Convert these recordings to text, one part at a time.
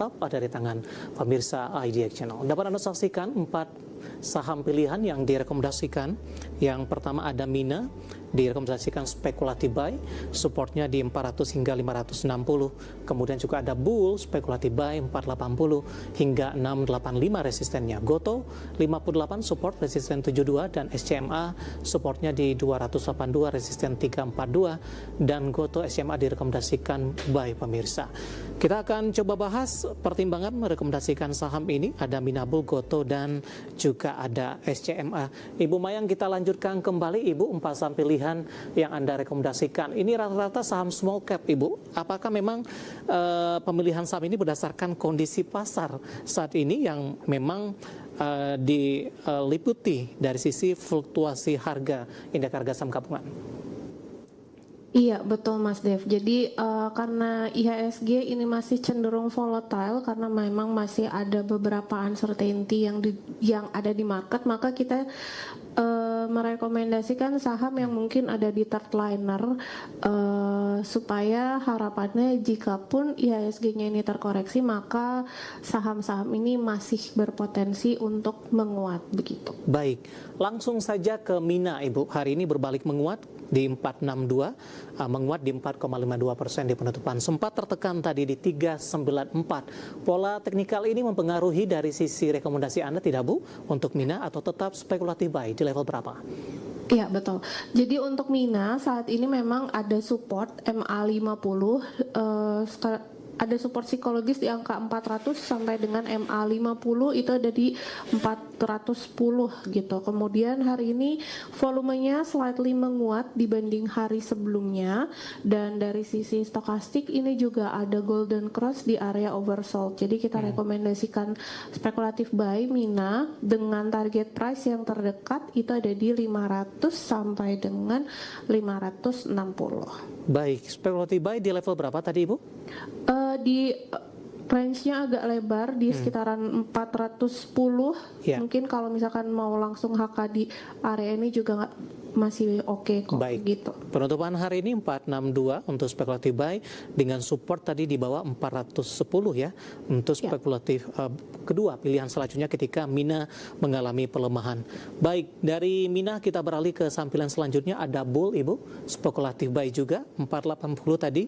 tetap ada di tangan pemirsa IDX Channel. Dapat Anda saksikan 4 saham pilihan yang direkomendasikan. Yang pertama ada Mina, direkomendasikan speculative buy, supportnya di 400 hingga 560. Kemudian juga ada Bull, speculative buy 480 hingga 685 resistennya. Goto 58, support resisten 72, dan SCMA supportnya di 282, resisten 342, dan Goto SCMA direkomendasikan buy pemirsa. Kita akan coba bahas pertimbangan merekomendasikan saham ini. Ada Mina, Bull, Goto, dan juga ada SCMA. Ibu Mayang, kita lanjutkan kembali Ibu 4 saham pilihan yang Anda rekomendasikan. Ini rata-rata saham small cap Ibu. Apakah memang pemilihan saham ini berdasarkan kondisi pasar saat ini yang memang diliputi dari sisi fluktuasi harga indeks harga saham gabungan? Iya, betul Mas Dev. Jadi karena IHSG ini masih cenderung volatile karena memang masih ada beberapa uncertainty yang ada di market, maka kita merekomendasikan saham yang mungkin ada di third liner supaya harapannya jikapun IHSG-nya ini terkoreksi, maka saham-saham ini masih berpotensi untuk menguat begitu. Baik, langsung saja ke Mina Ibu. Hari ini berbalik menguat di 462, menguat di 4,52% di penutupan. Sempat tertekan tadi di 394. Pola teknikal ini mempengaruhi dari sisi rekomendasi Anda tidak Bu untuk Mina, atau tetap spekulatif buy di level berapa? Iya, betul. Jadi untuk Mina saat ini memang ada support MA50, ada support psikologis di angka 400 sampai dengan MA50 itu ada di 410 gitu. Kemudian hari ini volumenya slightly menguat dibanding hari sebelumnya, dan dari sisi stokastik ini juga ada golden cross di area oversold. Jadi kita rekomendasikan spekulatif buy Mina dengan target price yang terdekat itu ada di 500 sampai dengan 560. Baik, spekulatif buy di level berapa tadi Ibu? Di range-nya agak lebar di sekitaran 410. Mungkin kalau misalkan mau langsung HK di area ini juga masih oke kok. Baik. Gitu. Penutupan hari ini 462 untuk spekulatif buy dengan support tadi di bawah 410 ya untuk spekulatif kedua pilihan selanjutnya ketika Mina mengalami pelemahan. Baik, dari Mina kita beralih ke sampilan selanjutnya, ada Bull Ibu, spekulatif buy juga 480 tadi.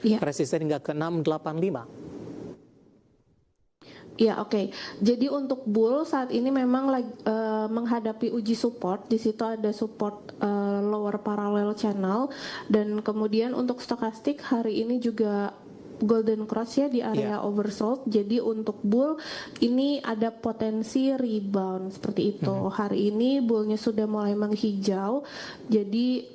Resisten hingga ke 685. Ya, oke. Jadi untuk Bull saat ini memang menghadapi uji support. Di situ ada support lower parallel channel, dan kemudian untuk stokastik hari ini juga golden cross ya di area oversold. Jadi untuk Bull ini ada potensi rebound seperti itu. Hari ini Bullnya sudah mulai menghijau, jadi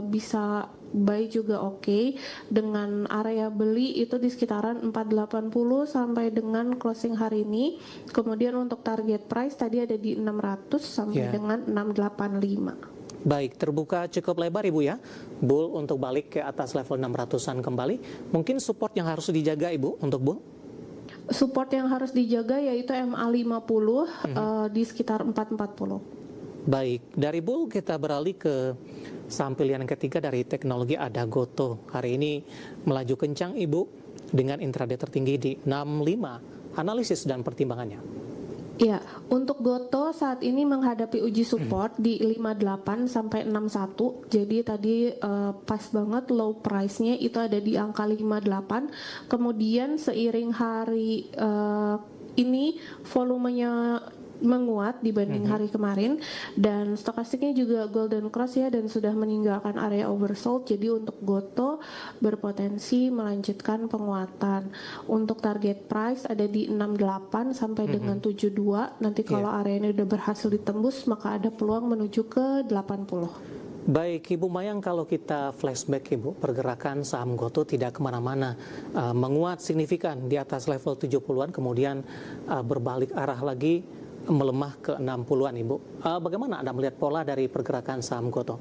bisa buy juga oke, dengan area beli itu di sekitaran 480 sampai dengan closing hari ini. Kemudian untuk target price tadi ada di 600 sampai dengan 685. Baik, terbuka cukup lebar Ibu ya. Bull untuk balik ke atas level 600-an kembali. Mungkin support yang harus dijaga Ibu untuk Bull? Support yang harus dijaga yaitu MA50 di sekitar 440. Baik, dari Bull kita beralih ke saham pilihan ketiga dari teknologi, ada Goto. Hari ini melaju kencang Ibu dengan intraday tertinggi di 65. Analisis dan pertimbangannya. Ya, untuk Goto saat ini menghadapi uji support di 58 sampai 61. Jadi tadi pas banget low price-nya itu ada di angka 58. Kemudian seiring hari ini volumenya menguat dibanding hari kemarin, dan stokastiknya juga golden cross ya, dan sudah meninggalkan area oversold. Jadi untuk Goto berpotensi melanjutkan penguatan. Untuk target price ada di 68 sampai dengan 72. Nanti kalau area ini udah berhasil ditembus, maka ada peluang menuju ke 80. Baik Ibu Mayang, kalau kita flashback Ibu, pergerakan saham Goto tidak kemana-mana, menguat signifikan di atas level 70-an, kemudian berbalik arah lagi melemah ke 60-an Ibu. Bagaimana Anda melihat pola dari pergerakan saham Goto?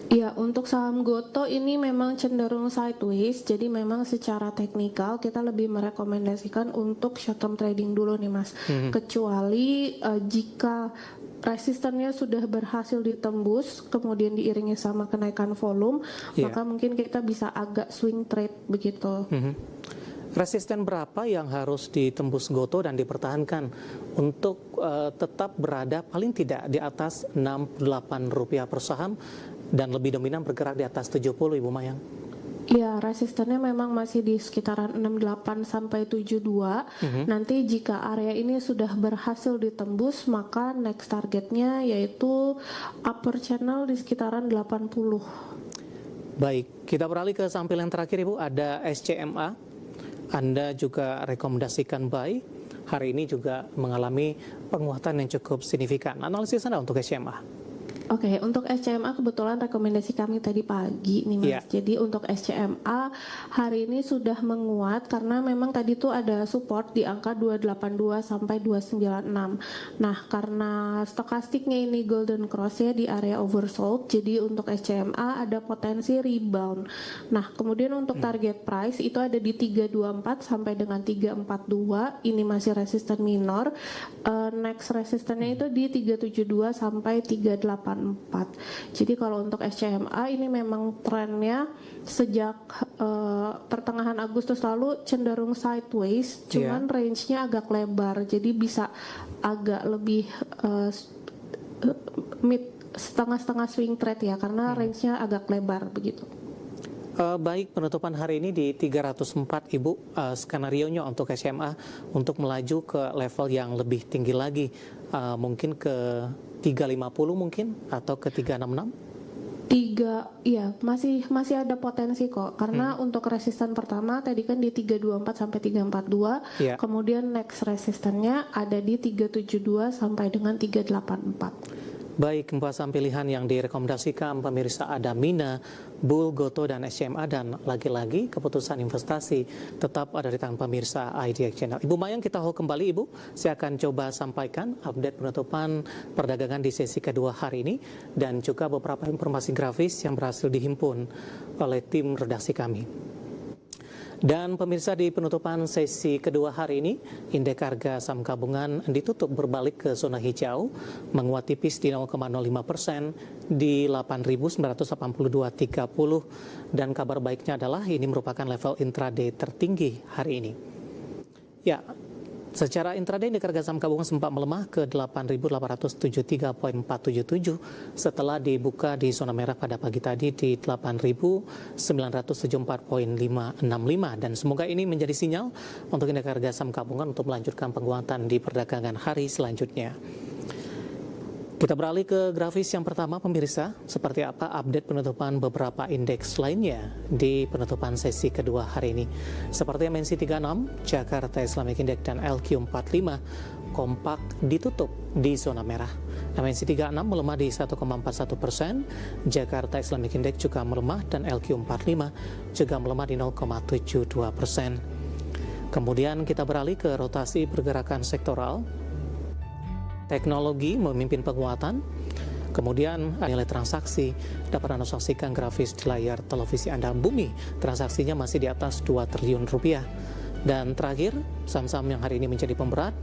Ya, untuk saham Goto ini memang cenderung sideways, jadi memang secara teknikal kita lebih merekomendasikan untuk short term trading dulu nih Mas. Kecuali jika resistennya sudah berhasil ditembus, kemudian diiringi sama kenaikan volume, maka mungkin kita bisa agak swing trade begitu. Resisten berapa yang harus ditembus Gotoh dan dipertahankan untuk tetap berada paling tidak di atas Rp68 per saham dan lebih dominan bergerak di atas 70, Ibu Mayang? Ya, resistennya memang masih di sekitaran 68 sampai 72. Nanti jika area ini sudah berhasil ditembus, maka next targetnya yaitu upper channel di sekitaran 80. Baik, kita beralih ke sampel yang terakhir, Ibu. Ada SCMA. Anda juga rekomendasikan buy. Hari ini juga mengalami penguatan yang cukup signifikan. Analisis Anda untuk SCMA? Oke, untuk SCMA kebetulan rekomendasi kami tadi pagi nih Mas. Yeah. Jadi untuk SCMA hari ini sudah menguat karena memang tadi tuh ada support di angka 282 sampai 296. Nah, karena stokastiknya ini golden cross ya di area oversold, jadi untuk SCMA ada potensi rebound. Nah, kemudian untuk target price itu ada di 324 sampai dengan 342. Ini masih resisten minor. Next resistennya itu di 372 sampai 384. Jadi kalau untuk SCMA ini memang trennya sejak pertengahan Agustus lalu cenderung sideways, cuman range-nya agak lebar, jadi bisa agak lebih mid setengah-setengah swing trade ya, karena range-nya agak lebar begitu. Baik, penutupan hari ini di 304, Ibu. Skenario-nya untuk SMA untuk melaju ke level yang lebih tinggi lagi, mungkin ke 350 mungkin atau ke 366? Iya, masih ada potensi kok. Karena untuk resisten pertama tadi kan di 324 sampai 342, kemudian next resistennya ada di 372 sampai dengan 384. Baik, 4 saham pilihan yang direkomendasikan pemirsa ada Mina, Bull, Gotoh, dan SCMA, dan lagi-lagi keputusan investasi tetap ada di tangan pemirsa IDX Channel. Ibu Mayang, kita hold kembali, Ibu. Saya akan coba sampaikan update penutupan perdagangan di sesi kedua hari ini dan juga beberapa informasi grafis yang berhasil dihimpun oleh tim redaksi kami. Dan pemirsa, di penutupan sesi kedua hari ini, indeks harga saham gabungan ditutup berbalik ke zona hijau, menguat tipis di 0,05% di 8.982.30, dan kabar baiknya adalah ini merupakan level intraday tertinggi hari ini. Ya, secara intraday indeks harga saham gabungan sempat melemah ke 8.873.477 setelah dibuka di zona merah pada pagi tadi di 8.974.565, dan semoga ini menjadi sinyal untuk indeks harga saham gabungan untuk melanjutkan penguatan di perdagangan hari selanjutnya. Kita beralih ke grafis yang pertama, pemirsa. Seperti apa update penutupan beberapa indeks lainnya di penutupan sesi kedua hari ini. Seperti MNC 36, Jakarta Islamic Index, dan LQ45 kompak ditutup di zona merah. MNC 36 melemah di 1,41%, Jakarta Islamic Index juga melemah, dan LQ45 juga melemah di 0,72%. Kemudian kita beralih ke rotasi pergerakan sektoral. Teknologi memimpin penguatan. Kemudian nilai transaksi dapat Anda saksikan grafis di layar televisi Anda. Bumi transaksinya masih di atas 2 triliun rupiah. Dan terakhir, saham-saham yang hari ini menjadi pemberat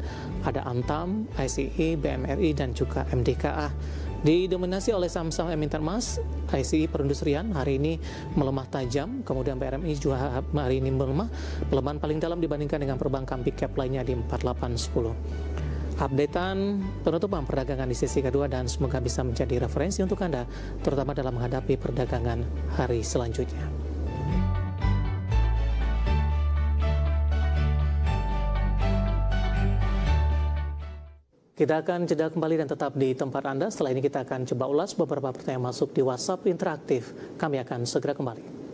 ada Antam, ICI, BMRI, dan juga MDKA. Didominasi oleh saham-saham emiten emas. ICI perindustrian hari ini melemah tajam, kemudian BRMI juga hari ini melemah, pelemahan paling dalam dibandingkan dengan perbankan big cap lainnya di 4810. Updatean penutupan perdagangan di sesi kedua, dan semoga bisa menjadi referensi untuk Anda, terutama dalam menghadapi perdagangan hari selanjutnya. Kita akan jeda kembali dan tetap di tempat Anda. Setelah ini kita akan coba ulas beberapa pertanyaan masuk di WhatsApp interaktif. Kami akan segera kembali.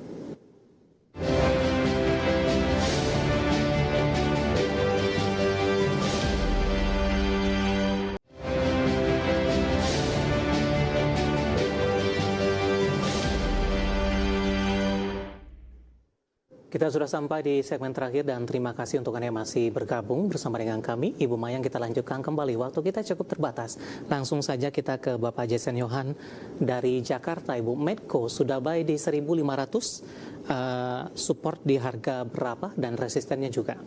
Kita sudah sampai di segmen terakhir, dan terima kasih untuk Anda yang masih bergabung bersama dengan kami. Ibu Mayang, kita lanjutkan kembali. Waktu kita cukup terbatas. Langsung saja kita ke Bapak Jason Yohan dari Jakarta. Ibu, Medco sudah buy di 1.500, support di harga berapa dan resistennya juga?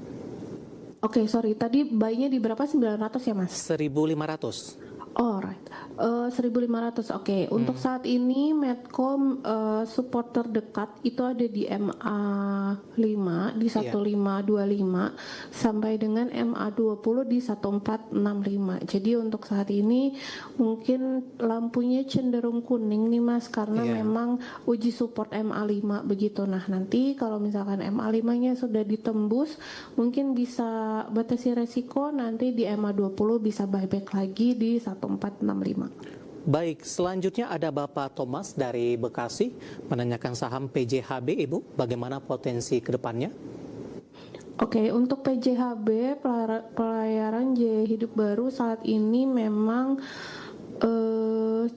Oke, sorry. Tadi buy-nya di berapa? 900 ya, Mas? 1.500. Alright, 1.500. Oke. Untuk saat ini Medcom support terdekat itu ada di MA5 di Iya. 1525 sampai dengan MA20 di 1465. Jadi untuk saat ini mungkin lampunya cenderung kuning nih Mas, karena Iya. memang uji support MA5 begitu. Nah, nanti kalau misalkan MA5-nya sudah ditembus, mungkin bisa batasi resiko, nanti di MA20 bisa buyback lagi di 1465. Baik, selanjutnya ada Bapak Thomas dari Bekasi menanyakan saham PJHB, Ibu, bagaimana potensi ke depannya? Oke, untuk PJHB, pelayaran Jaya Hidup Baru saat ini memang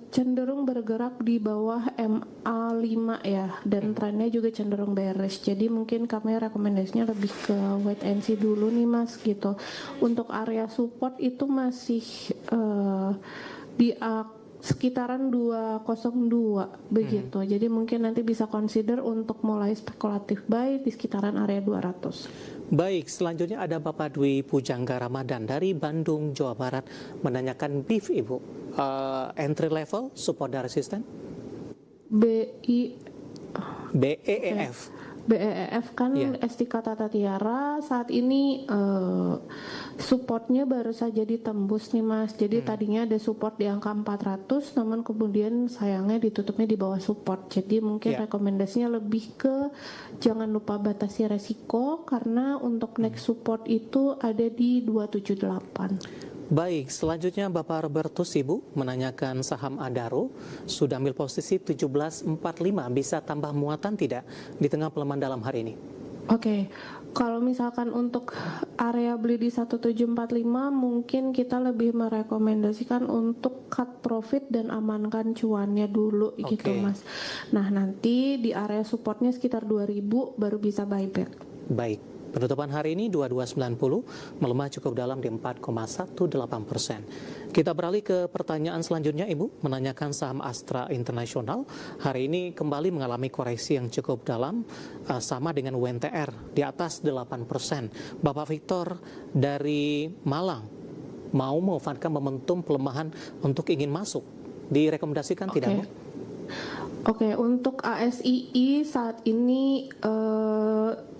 cenderung bergerak di bawah MA5 ya, dan trennya juga cenderung bearish. Jadi mungkin kami rekomendasinya lebih ke wait and see dulu nih Mas gitu. Untuk area support itu masih di sekitaran 202 begitu. Jadi mungkin nanti bisa consider untuk mulai spekulatif buy di sekitaran area 200. Baik, selanjutnya ada Bapak Dwi Pujangga Ramadan dari Bandung, Jawa Barat menanyakan BIF, Ibu. Entry level, support dan resisten? BEEF. BEEF kan Iya. Estika Tata Tiara saat ini supportnya baru saja ditembus nih Mas. Jadi tadinya ada support di angka 400, namun kemudian sayangnya ditutupnya di bawah support. Jadi mungkin Iya. rekomendasinya lebih ke jangan lupa batasi resiko, karena untuk next support itu ada di 278. Baik, selanjutnya Bapak Robertus, Ibu, menanyakan saham Adaro sudah ambil posisi 1745, bisa tambah muatan tidak di tengah pelemahan dalam hari ini? Oke, kalau misalkan untuk area beli di 1745, mungkin kita lebih merekomendasikan untuk cut profit dan amankan cuannya dulu gitu Oke. Mas. Nah, nanti di area supportnya sekitar 2000 baru bisa buyback. Baik, penutupan hari ini 2290 melemah cukup dalam di 4,18%. Kita beralih ke pertanyaan selanjutnya, Ibu, menanyakan saham Astra International hari ini kembali mengalami koreksi yang cukup dalam, sama dengan WNTR di atas 8%. Bapak Victor dari Malang mau memanfaatkan momentum pelemahan untuk ingin masuk, direkomendasikan tidak, Bu? Oke, untuk ASII saat ini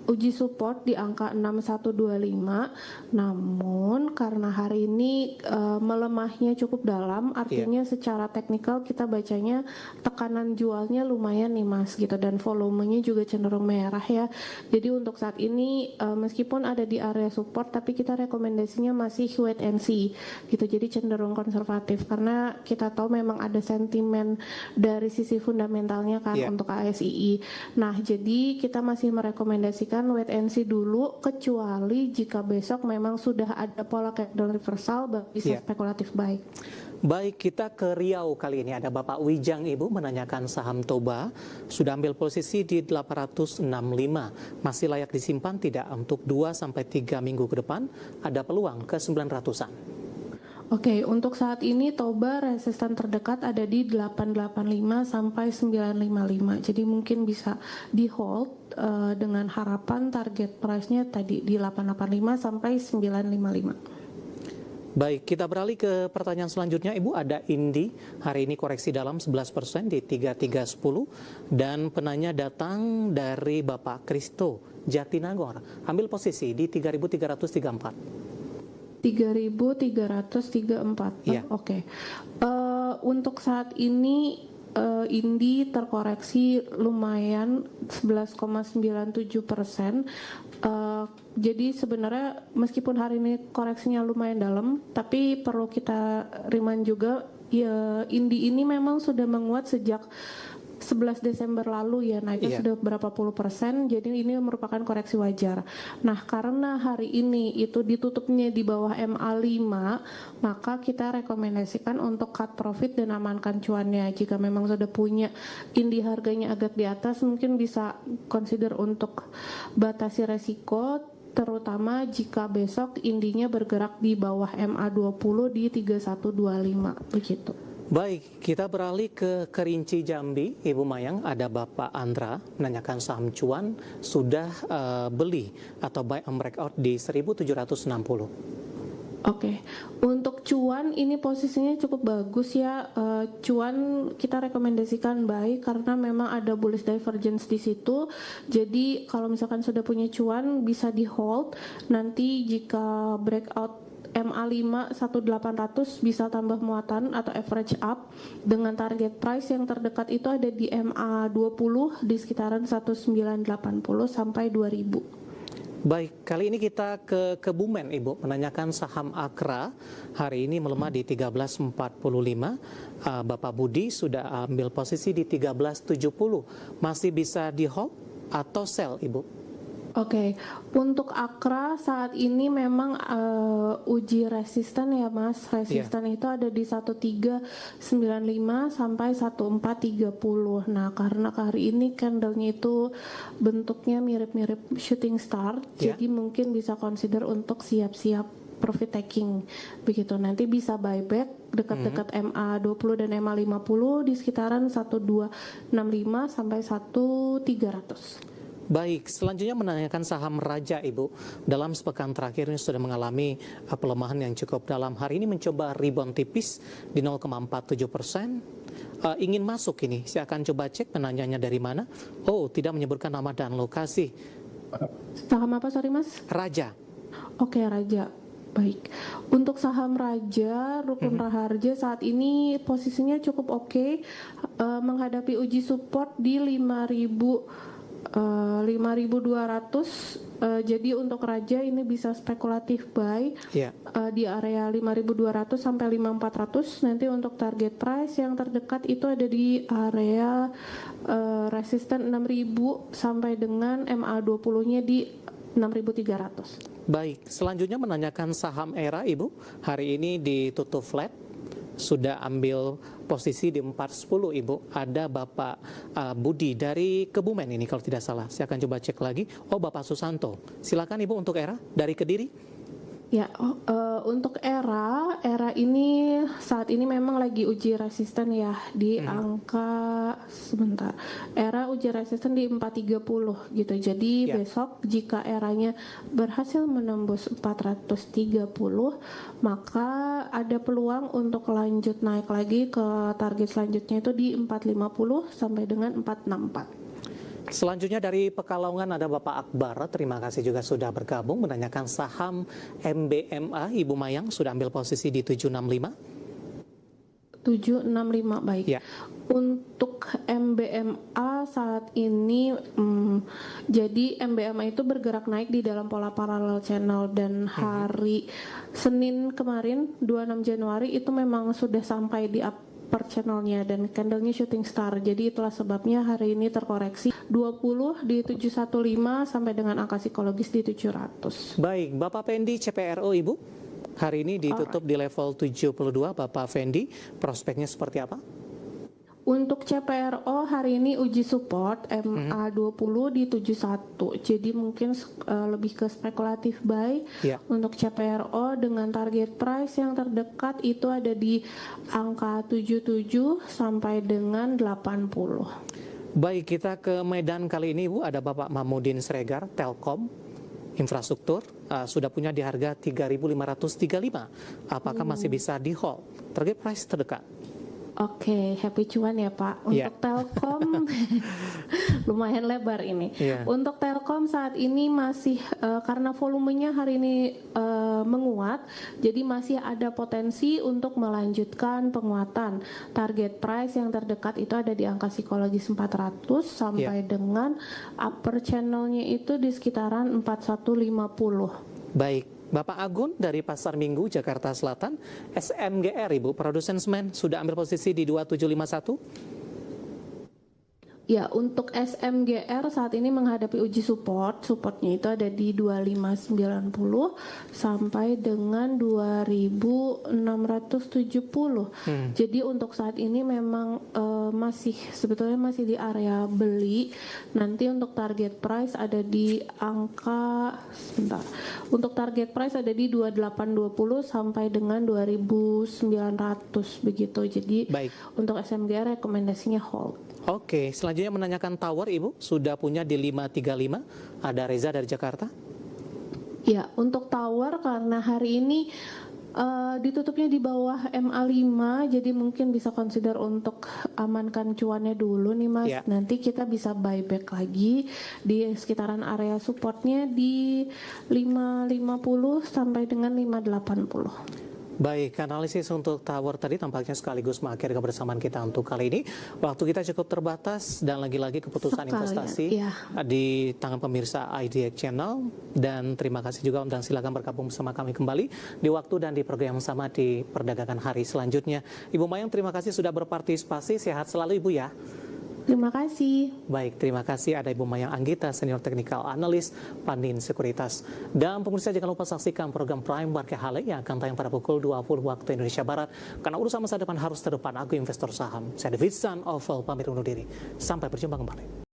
uji support di angka 6125, namun karena hari ini melemahnya cukup dalam, artinya secara teknikal kita bacanya tekanan jualnya lumayan nih Mas gitu, dan volumenya juga cenderung merah ya. Jadi untuk saat ini meskipun ada di area support, tapi kita rekomendasinya masih wait and see gitu, jadi cenderung konservatif karena kita tahu memang ada sentimen dari sisi fundamentalnya kan untuk ASII. Nah, jadi kita masih merekomendasikan wait and see dulu, kecuali jika besok memang sudah ada pola candle reversal baru bisa spekulatif buy. Baik, kita ke Riau kali ini. Ada Bapak Wijang, Ibu, menanyakan saham Toba sudah ambil posisi di 865. Masih layak disimpan tidak untuk 2-3 minggu ke depan? Ada peluang ke 900-an. Oke, untuk saat ini Toba resisten terdekat ada di 885 sampai 955. Jadi mungkin bisa di hold dengan harapan target price-nya tadi di 885 sampai 955. Baik, kita beralih ke pertanyaan selanjutnya, Ibu. Ada Indi, hari ini koreksi dalam 11% di 3310. Dan penanya datang dari Bapak Kristo Jatinangor, ambil posisi di 3334. 3.334. Iya. Oke. Untuk saat ini Indi terkoreksi lumayan 11,97%. Jadi sebenarnya meskipun hari ini koreksinya lumayan dalam, tapi perlu kita remind juga ya, Indi ini memang sudah menguat sejak 11 Desember lalu ya, naiknya sudah berapa puluh persen, jadi ini merupakan koreksi wajar. Nah, karena hari ini itu ditutupnya di bawah MA5, maka kita rekomendasikan untuk cut profit dan amankan cuannya. Jika memang sudah punya Indi harganya agak di atas, mungkin bisa consider untuk batasi resiko, terutama jika besok Indinya bergerak di bawah MA20 di 3125 begitu. Baik, kita beralih ke Kerinci Jambi, Ibu Mayang. Ada Bapak Andra menanyakan saham cuan sudah beli atau buy and breakout di 1760. Oke, untuk cuan ini posisinya cukup bagus ya. Cuan kita rekomendasikan buy karena memang ada bullish divergence di situ. Jadi kalau misalkan sudah punya cuan bisa di hold. Nanti jika breakout MA5 1800 bisa tambah muatan atau average up dengan target price yang terdekat itu ada di MA20 di sekitaran 1980 sampai 2000. Baik, kali ini kita ke Kebumen, Ibu, menanyakan saham Akra hari ini melemah di 13.45. Bapak Budi sudah ambil posisi di 13.70. Masih bisa di hold atau sell, Ibu? Oke, untuk Akra saat ini memang uji resisten ya Mas. Resisten itu ada di 1395 sampai 1430. Nah, karena hari ini candlenya itu bentuknya mirip-mirip shooting star, jadi mungkin bisa consider untuk siap-siap profit taking begitu. Nanti bisa buyback dekat-dekat MA20 dan MA50 di sekitaran 1265 sampai 1300. Baik, selanjutnya menanyakan saham Raja, Ibu. Dalam sepekan terakhir ini sudah mengalami pelemahan yang cukup dalam. Hari ini mencoba rebound tipis di 0,47%. Ingin masuk ini, saya akan coba cek penanyanya dari mana. Oh, tidak menyebutkan nama dan lokasi. Saham apa, sorry Mas? Raja. Oke, Raja. Baik, untuk saham Raja, Rukun Raharja saat ini posisinya cukup oke, menghadapi uji support di 5.200. Jadi untuk Raja ini bisa spekulatif buy di area 5.200 sampai 5.400. Nanti untuk target price yang terdekat itu ada di area resisten 6.000 sampai dengan MA20-nya di 6.300. Baik, selanjutnya menanyakan saham Era, Ibu. Hari ini ditutup flat, sudah ambil posisi di 410, Ibu. Ada Bapak Budi dari Kebumen ini kalau tidak salah. Saya akan coba cek lagi. Oh, Bapak Susanto. Silakan Ibu untuk Era dari Kediri. Ya, untuk Era ini saat ini memang lagi uji resisten ya di angka sebentar. Era uji resisten di 430 gitu. Jadi besok jika Eranya berhasil menembus 430, maka ada peluang untuk lanjut naik lagi ke target selanjutnya itu di 450 sampai dengan 464. Selanjutnya dari Pekalongan ada Bapak Akbar, terima kasih juga sudah bergabung menanyakan saham MBMA. Ibu Mayang sudah ambil posisi di 765. 765, baik. Ya. Untuk MBMA saat ini, jadi MBMA itu bergerak naik di dalam pola parallel channel dan hari Senin kemarin 26 Januari itu memang sudah sampai di per channelnya dan candlenya shooting star. Jadi itulah sebabnya hari ini terkoreksi 20 di 715 sampai dengan angka psikologis di 700. Baik, Bapak Fendi CPRO, Ibu. Hari ini ditutup di level 72. Bapak Fendi, prospeknya seperti apa? Untuk CPRO hari ini uji support MA20 di 71. Jadi mungkin lebih ke spekulatif buy. Untuk CPRO dengan target price yang terdekat itu ada di angka 77 sampai dengan 80. Baik, kita ke Medan kali ini, Bu. Ada Bapak Mahmudin Sregar, Telkom Infrastruktur, sudah punya di harga 3.535. Apakah masih bisa di hold? Target price terdekat. Oke, happy cuan ya Pak. Untuk Telkom lumayan lebar ini. Untuk Telkom saat ini masih karena volumenya hari ini menguat, jadi masih ada potensi untuk melanjutkan penguatan. Target price yang terdekat itu ada di angka psikologis 400 sampai dengan upper channelnya itu di sekitaran 4150. Baik. Bapak Agun dari Pasar Minggu, Jakarta Selatan, SMGR, Ibu, produsen semen, sudah ambil posisi di 2751. Ya, untuk SMGR saat ini menghadapi uji supportnya itu ada di 2590 sampai dengan 2670. Jadi untuk saat ini memang sebetulnya masih di area beli. Nanti untuk target price ada di angka Untuk target price ada di 2820 sampai dengan 2900 begitu. Jadi untuk SMGR rekomendasinya hold. Oke, selanjutnya menanyakan tower, Ibu, sudah punya di 535. Ada Reza dari Jakarta. Ya, untuk tower karena hari ini Ditutupnya di bawah MA5, jadi mungkin bisa consider untuk amankan cuannya dulu nih Mas. Ya. Nanti kita bisa buyback lagi di sekitaran area supportnya di 550 sampai dengan 580. Baik, analisis untuk tower tadi tampaknya sekaligus mengakhiri kebersamaan kita untuk kali ini. Waktu kita cukup terbatas dan lagi-lagi keputusan Sekalian, investasi iya. di tangan pemirsa IDX Channel. Dan terima kasih juga dan silakan bergabung bersama kami kembali di waktu dan di program yang sama di perdagangan hari selanjutnya. Ibu Mayang, terima kasih sudah berpartisipasi. Sehat selalu Ibu ya. Terima kasih. Baik, terima kasih. Ada Ibu Mayang Anggita, Senior Technical Analyst Pandin Sekuritas. Dan pemirsa jangan lupa saksikan program Prime Market Hale yang akan tayang pada pukul 20 waktu Indonesia Barat. Karena urusan masa depan harus terdepan, aku investor saham. Saya David San Oval, pamit undur diri. Sampai berjumpa kembali.